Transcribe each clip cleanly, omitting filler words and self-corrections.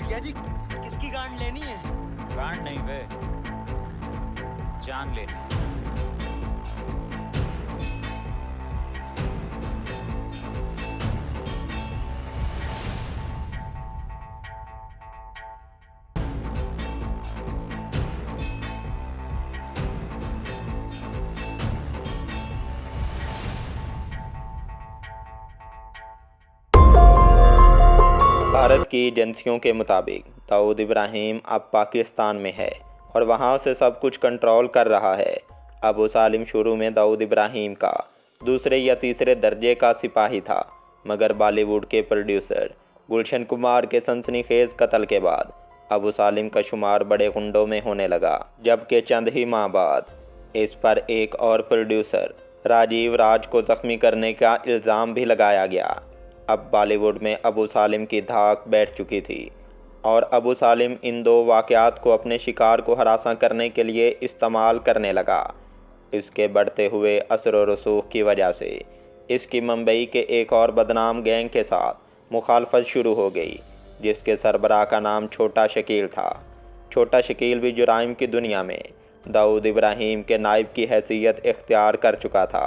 भैया जी किसकी गांड लेनी है? गांड नहीं बे, जान लेनी। भारत की एजेंसियों के मुताबिक दाऊद इब्राहिम अब पाकिस्तान में है और वहां से सब कुछ कंट्रोल कर रहा है। अबू सालिम शुरू में दाऊद इब्राहिम का दूसरे या तीसरे दर्जे का सिपाही था, मगर बॉलीवुड के प्रोड्यूसर गुलशन कुमार के सनसनीखेज कत्ल के बाद अबू सालिम का शुमार बड़े गुंडों में होने लगा। जबकि चंद ही माह बाद इस पर एक और प्रोड्यूसर राजीव राज को जख्मी करने का इल्ज़ाम भी लगाया गया। अब बॉलीवुड में अबू सालिम की धाक बैठ चुकी थी और अबू सालिम इन दो वाक़यात को अपने शिकार को हरासा करने के लिए इस्तेमाल करने लगा। इसके बढ़ते हुए असर व रसूख की वजह से इसकी मुंबई के एक और बदनाम गैंग के साथ मुखालफत शुरू हो गई, जिसके सरबराह का नाम छोटा शकील था। छोटा शकील भी जुराइम की दुनिया में दाऊद इब्राहिम के नायब की हैसियत इख्तियार कर चुका था।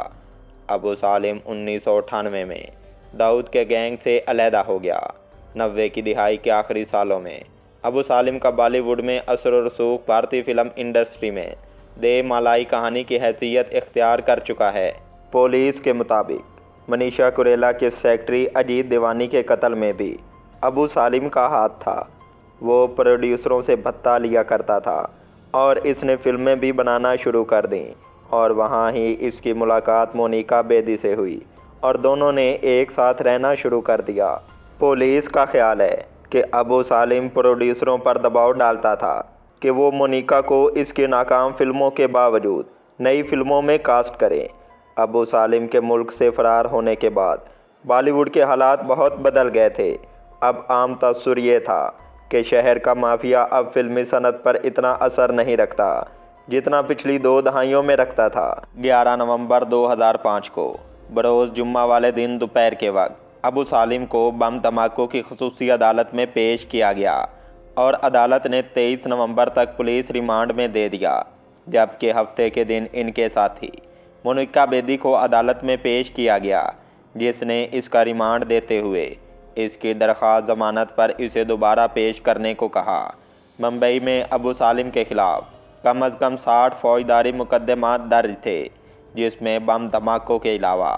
अबू सालिम 1998 में दाऊद के गैंग से अलहदा हो गया। 90 की दिहाई के आखिरी सालों में अबू सालिम का बॉलीवुड में असर व रसूख भारतीय फिल्म इंडस्ट्री में दे मालाई कहानी की हैसियत इख्तियार कर चुका है। पुलिस के मुताबिक मनीषा कुरेला के सेक्रेटरी अजीत दीवानी के कत्ल में भी अबू सालिम का हाथ था। वो प्रोड्यूसरों से भत्ता लिया करता था और इसने फिल्में भी बनाना शुरू कर दी और वहाँ ही इसकी मुलाकात मोनिका बेदी से हुई और दोनों ने एक साथ रहना शुरू कर दिया। पुलिस का ख्याल है कि अबू सालिम प्रोड्यूसरों पर दबाव डालता था कि वो मोनिका को इसकी नाकाम फिल्मों के बावजूद नई फिल्मों में कास्ट करें। अबू सालिम के मुल्क से फरार होने के बाद बॉलीवुड के हालात बहुत बदल गए थे। अब आम तसव्वुर ये था कि शहर का माफिया अब फिल्मी सनत पर इतना असर नहीं रखता जितना पिछली 2 दहाइयों में रखता था। 11 नवंबर 2005 को बरोज़ जुम्मा वाले दिन दोपहर के वक्त अबू सालिम को बम धमाकों की खुसूसी अदालत में पेश किया गया और अदालत ने 23 नवंबर तक पुलिस रिमांड में दे दिया। जबकि हफ्ते के दिन इनके साथी मोनिका बेदी को अदालत में पेश किया गया, जिसने इसका रिमांड देते हुए इसकी दरख्वास्त जमानत पर इसे दोबारा पेश करने को कहा। मुंबई में अबू सालिम के खिलाफ कम अज़ कम 60 फौजदारी मुकदमात दर्ज थे, जिसमें बम धमाकों के अलावा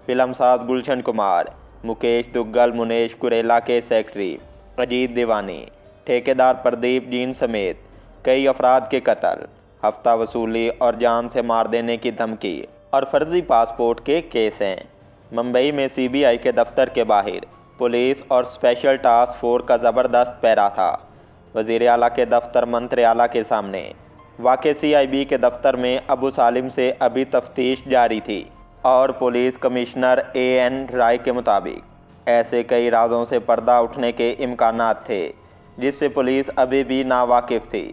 फिल्मसाज गुलशन कुमार, मुकेश दुग्गल, मुनेश कुरेला के सेक्रेटरी अजीत दीवानी, ठेकेदार प्रदीप जीन समेत कई अफराद के कत्ल, हफ्ता वसूली और जान से मार देने की धमकी और फर्जी पासपोर्ट के केस हैं। मुंबई में CBI के दफ्तर के बाहर पुलिस और स्पेशल टास्क फोर्स का ज़बरदस्त पहरा था। वज़ीर आला के दफ्तर मंत्री आला के सामने वाक़े CIB के दफ्तर में अबू सालिम से अभी तफ्तीश जारी थी और पुलिस कमिश्नर AN राय के मुताबिक ऐसे कई राजों से पर्दा उठने के इम्कानात थे जिससे पुलिस अभी भी नावाकिफ़ थी।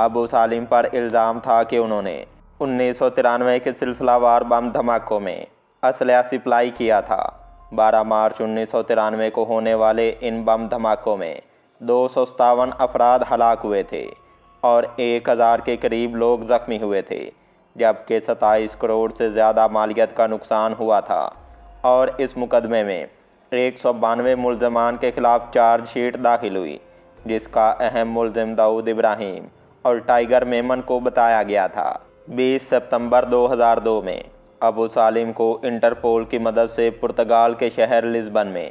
अबू सालिम पर इल्ज़ाम था कि उन्होंने 1993 के सिलसिलावार बम धमाकों में असलहा सप्लाई किया था। 12 मार्च 1993 को होने वाले इन बम धमाकों में 257 अफराद हलाक हुए थे और 1000 के करीब लोग ज़ख्मी हुए थे, जबकि 27 करोड़ से ज़्यादा मालियत का नुकसान हुआ था। और इस मुकदमे में 192 मुल्ज़मान के खिलाफ चार्जशीट दाखिल हुई, जिसका अहम मुल्ज़िम दाऊद इब्राहिम और टाइगर मेमन को बताया गया था। 20 सितंबर 2002 में अबू सालिम को इंटरपोल की मदद से पुर्तगाल के शहर लिस्बन में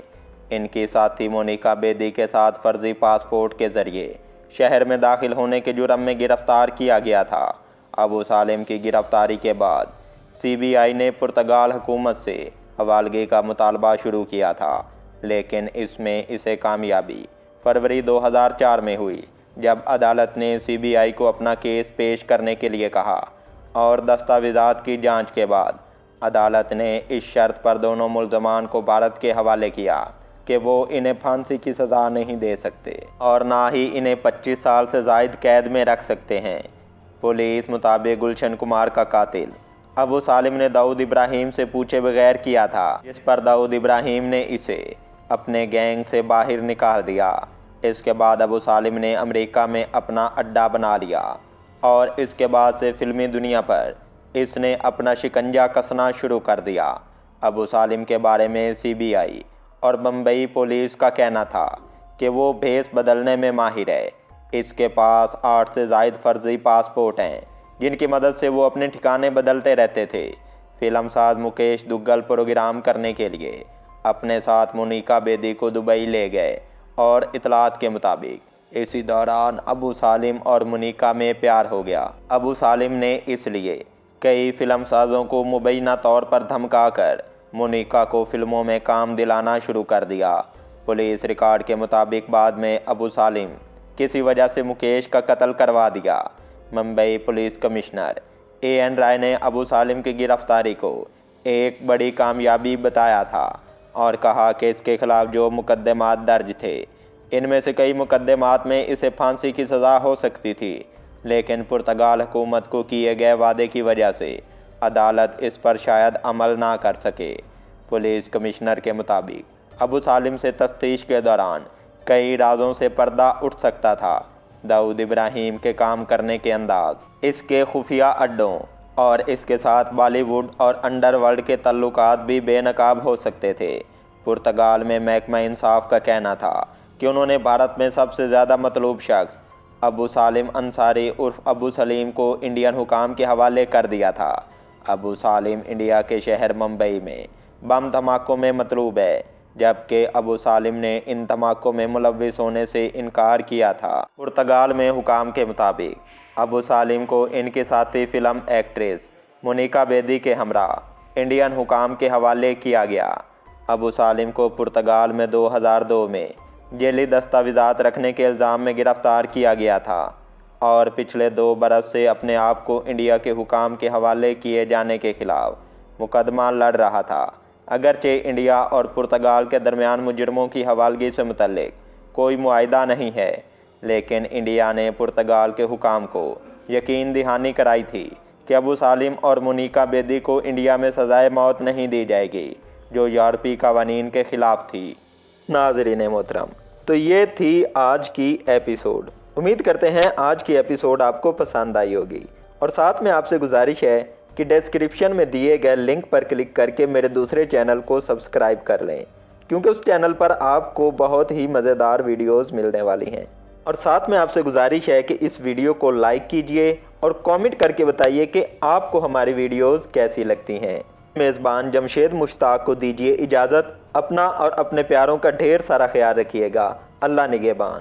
इनकी साथी मोनिका बेदी के साथ फर्जी पासपोर्ट के ज़रिए शहर में दाखिल होने के जुर्म में गिरफ्तार किया गया था। अबू सालिम की गिरफ्तारी के बाद CBI ने पुर्तगाल हुकूमत से हवालगी का मुतालबा शुरू किया था, लेकिन इसमें इसे कामयाबी फरवरी 2004 में हुई, जब अदालत ने CBI को अपना केस पेश करने के लिए कहा और दस्तावेज़ात की जांच के बाद अदालत ने इस शर्त पर दोनों मुल्ज़मान को भारत के हवाले किया कि वो इन्हें फांसी की सज़ा नहीं दे सकते और ना ही इन्हें 25 साल से ज़ायद कैद में रख सकते हैं। पुलिस मुताबिक गुलशन कुमार का कातिल अबू सालिम ने दाऊद इब्राहिम से पूछे बगैर किया था, जिस पर दाऊद इब्राहिम ने इसे अपने गैंग से बाहर निकाल दिया। اس کے بعد ابو سالم نے امریکہ میں اپنا اڈا بنا لیا اور اس کے بعد سے فلمی دنیا پر اس نے اپنا شکنجہ کسنا شروع کر دیا۔ ابو سالم کے بارے میں CBI اور بمبئی پولیس کا کہنا تھا کہ وہ بھیس بدلنے میں ماہر ہے۔ اس کے پاس 8 سے زائد فرضی پاسپورٹ ہیں جن کی مدد سے وہ اپنے ٹھکانے بدلتے رہتے تھے۔ فلم ساز مکیش دگل پروگرام کرنے کے لیے اپنے ساتھ مونیکا بیدی کو دبئی لے گئے اور اطلاعات کے مطابق اسی دوران ابو سالم اور مونیکا میں پیار ہو گیا۔ ابو سالم نے اس لیے کئی فلم سازوں کو مبینہ طور پر دھمکا کر مونیکا کو فلموں میں کام دلانا شروع کر دیا۔ پولیس ریکارڈ کے مطابق بعد میں ابو سالم کسی وجہ سے مکیش کا قتل کروا دیا۔ ممبئی پولیس کمشنر AN رائے نے ابو سالم کی گرفتاری کو ایک بڑی کامیابی بتایا تھا اور کہا کہ اس کے خلاف جو مقدمات درج تھے ان میں سے کئی مقدمات میں اسے پھانسی کی سزا ہو سکتی تھی، لیکن پرتگال حکومت کو کیے گئے وعدے کی وجہ سے عدالت اس پر شاید عمل نہ کر سکے۔ پولیس کمشنر کے مطابق ابو سالم سے تفتیش کے دوران کئی رازوں سے پردہ اٹھ سکتا تھا۔ داؤد ابراہیم کے کام کرنے کے انداز، اس کے خفیہ اڈوں اور اس کے ساتھ بالی ووڈ اور انڈر ورلڈ کے تعلقات بھی بے نقاب ہو سکتے تھے۔ پرتگال میں محکمہ انصاف کا کہنا تھا کہ انہوں نے بھارت میں سب سے زیادہ مطلوب شخص ابو سالم انصاری عرف ابو سلیم کو انڈین حکام کے حوالے کر دیا تھا۔ ابو سالم انڈیا کے شہر ممبئی میں بم دھماکوں میں مطلوب ہے، جبکہ ابو سالم نے ان دھماکوں میں ملوث ہونے سے انکار کیا تھا۔ پرتگال میں حکام کے مطابق ابو سالم کو ان کی ساتھی فلم ایکٹریس مونیکا بیدی کے ہمراہ انڈین حکام کے حوالے کیا گیا۔ ابو سالم کو پرتگال میں 2002 میں ذیلی دستاویزات رکھنے کے الزام میں گرفتار کیا گیا تھا اور پچھلے 2 برس سے اپنے آپ کو انڈیا کے حکام کے حوالے کیے جانے کے خلاف مقدمہ لڑ رہا تھا۔ اگرچہ انڈیا اور پرتگال کے درمیان مجرموں کی حوالگی سے متعلق کوئی معاہدہ نہیں ہے، لیکن انڈیا نے پرتگال کے حکام کو یقین دہانی کرائی تھی کہ ابو سالم اور مونیکا بیدی کو انڈیا میں سزائے موت نہیں دی جائے گی، جو یورپی قوانین کے خلاف تھی۔ ناظرین محترم، تو یہ تھی آج کی ایپیسوڈ۔ امید کرتے ہیں آج کی ایپیسوڈ آپ کو پسند آئی ہوگی، اور ساتھ میں آپ سے گزارش ہے کہ ڈسکرپشن میں دیے گئے لنک پر کلک کر کے میرے دوسرے چینل کو سبسکرائب کر لیں، کیونکہ اس چینل پر آپ کو بہت ہی مزیدار ویڈیوز ملنے والی ہیں۔ اور ساتھ میں آپ سے گزارش ہے کہ اس ویڈیو کو لائک کیجئے اور کامنٹ کر کے بتائیے کہ آپ کو ہماری ویڈیوز کیسی لگتی ہیں۔ میزبان جمشید مشتاق کو دیجیے اجازت۔ اپنا اور اپنے پیاروں کا ڈھیر سارا خیال رکھیے گا۔ اللہ نگہبان۔